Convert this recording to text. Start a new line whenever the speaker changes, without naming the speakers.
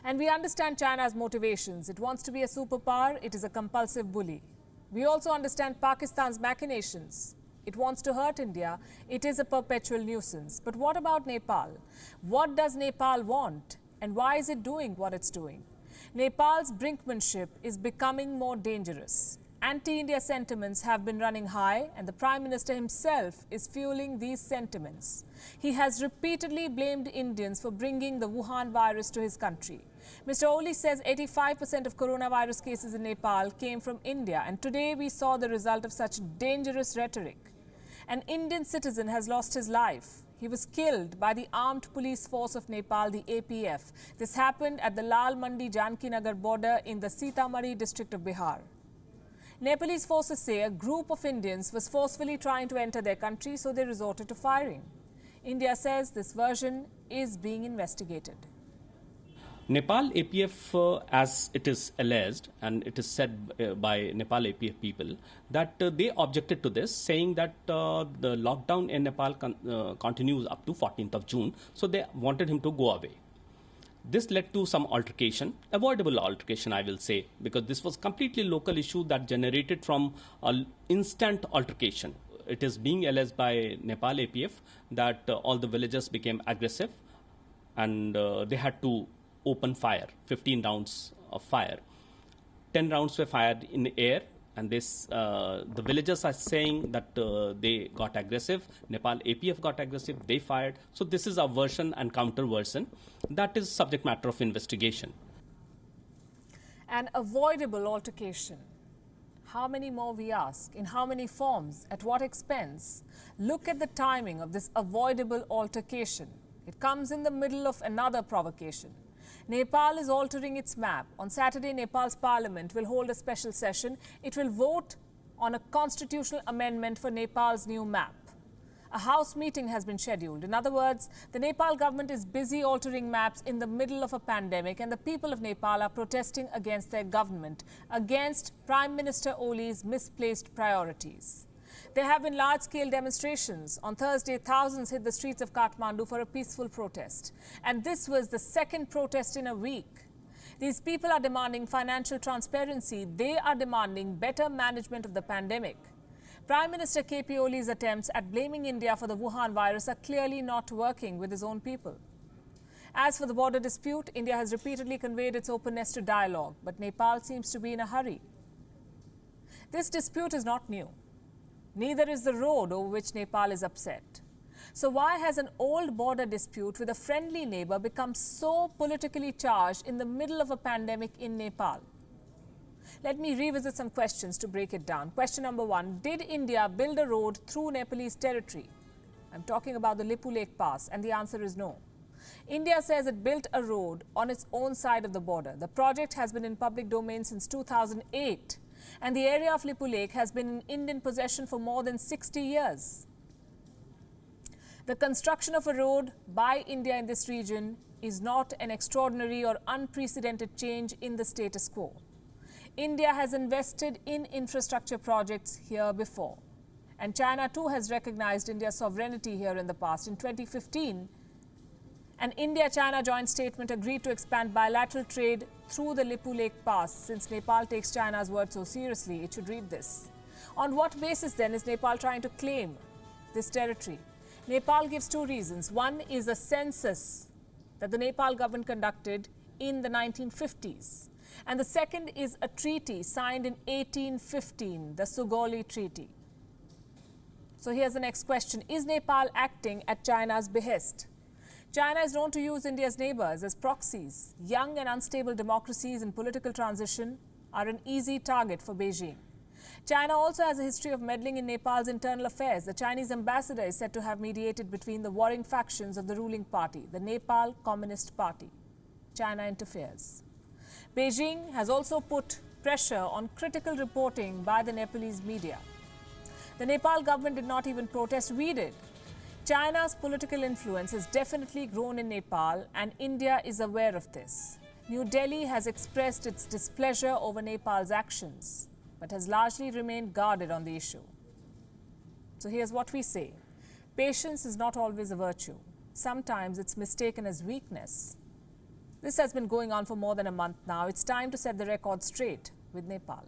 And we understand China's motivations. It wants to be a superpower. It is a compulsive bully. We also understand Pakistan's machinations. It wants to hurt India. It is a perpetual nuisance. But what about Nepal? What does Nepal want? And why is it doing what it's doing? Nepal's brinkmanship is becoming more dangerous. Anti-India sentiments have been running high, and the Prime Minister himself is fueling these sentiments. He has repeatedly blamed Indians for bringing the Wuhan virus to his country. Mr. Oli says 85% of coronavirus cases in Nepal came from India, and today we saw the result of such dangerous rhetoric. An Indian citizen has lost his life. He was killed by the Armed Police Force of Nepal, the APF. This happened at the Lal Mandi Janki Nagar border in the Sitamarhi district of Bihar. Nepalese forces say a group of Indians was forcefully trying to enter their country, so they resorted to firing. India says this version is being investigated.
Nepal APF, as it is alleged, and it is said by Nepal APF people, that they objected to this, saying that the lockdown in Nepal continues up to 14th of June, so they wanted him to go away. This led to some altercation, avoidable altercation, I will say, because this was completely local issue that generated from an instant altercation. It is being alleged by Nepal APF that all the villagers became aggressive and they had to open fire, 15 rounds of fire. 10 rounds were fired in the air, and this, the villagers are saying that they got aggressive. Nepal APF got aggressive, they fired. So this is a version and counter version. That is subject matter of investigation.
An avoidable altercation. How many more, we ask? In how many forms? At what expense? Look at the timing of this avoidable altercation. It comes in the middle of another provocation. Nepal is altering its map. On Saturday, Nepal's parliament will hold a special session. It will vote on a constitutional amendment for Nepal's new map. A house meeting has been scheduled. In other words, the Nepal government is busy altering maps in the middle of a pandemic, and the people of Nepal are protesting against their government, against Prime Minister Oli's misplaced priorities. There have been large-scale demonstrations. On Thursday, thousands hit the streets of Kathmandu for a peaceful protest. And this was the second protest in a week. These people are demanding financial transparency. They are demanding better management of the pandemic. Prime Minister KP Oli's attempts at blaming India for the Wuhan virus are clearly not working with his own people. As for the border dispute, India has repeatedly conveyed its openness to dialogue, but Nepal seems to be in a hurry. This dispute is not new. Neither is the road over which Nepal is upset. So why has an old border dispute with a friendly neighbor become so politically charged in the middle of a pandemic in Nepal? Let me revisit some questions to break it down. Question number one, did India build a road through Nepalese territory? I'm talking about the Lipu Lake Pass, and the answer is no. India says it built a road on its own side of the border. The project has been in public domain since 2008. And the area of Lipu Lake has been in Indian possession for more than 60 years. The construction of a road by India in this region is not an extraordinary or unprecedented change in the status quo. India has invested in infrastructure projects here before. And China too has recognized India's sovereignty here in the past. In 2015, an India-China joint statement agreed to expand bilateral trade through the Lipu Lake Pass. Since Nepal takes China's word so seriously, it should read this. On what basis then is Nepal trying to claim this territory? Nepal gives two reasons. One is a census that the Nepal government conducted in the 1950s. And the second is a treaty signed in 1815, the Sugauli Treaty. So here's the next question. Is Nepal acting at China's behest? China is known to use India's neighbors as proxies. Young and unstable democracies in political transition are an easy target for Beijing. China also has a history of meddling in Nepal's internal affairs. The Chinese ambassador is said to have mediated between the warring factions of the ruling party, the Nepal Communist Party. China interferes. Beijing has also put pressure on critical reporting by the Nepalese media. The Nepal government did not even protest, we did. China's political influence has definitely grown in Nepal, and India is aware of this. New Delhi has expressed its displeasure over Nepal's actions, but has largely remained guarded on the issue. So here's what we say. Patience is not always a virtue. Sometimes it's mistaken as weakness. This has been going on for more than a month now. It's time to set the record straight with Nepal.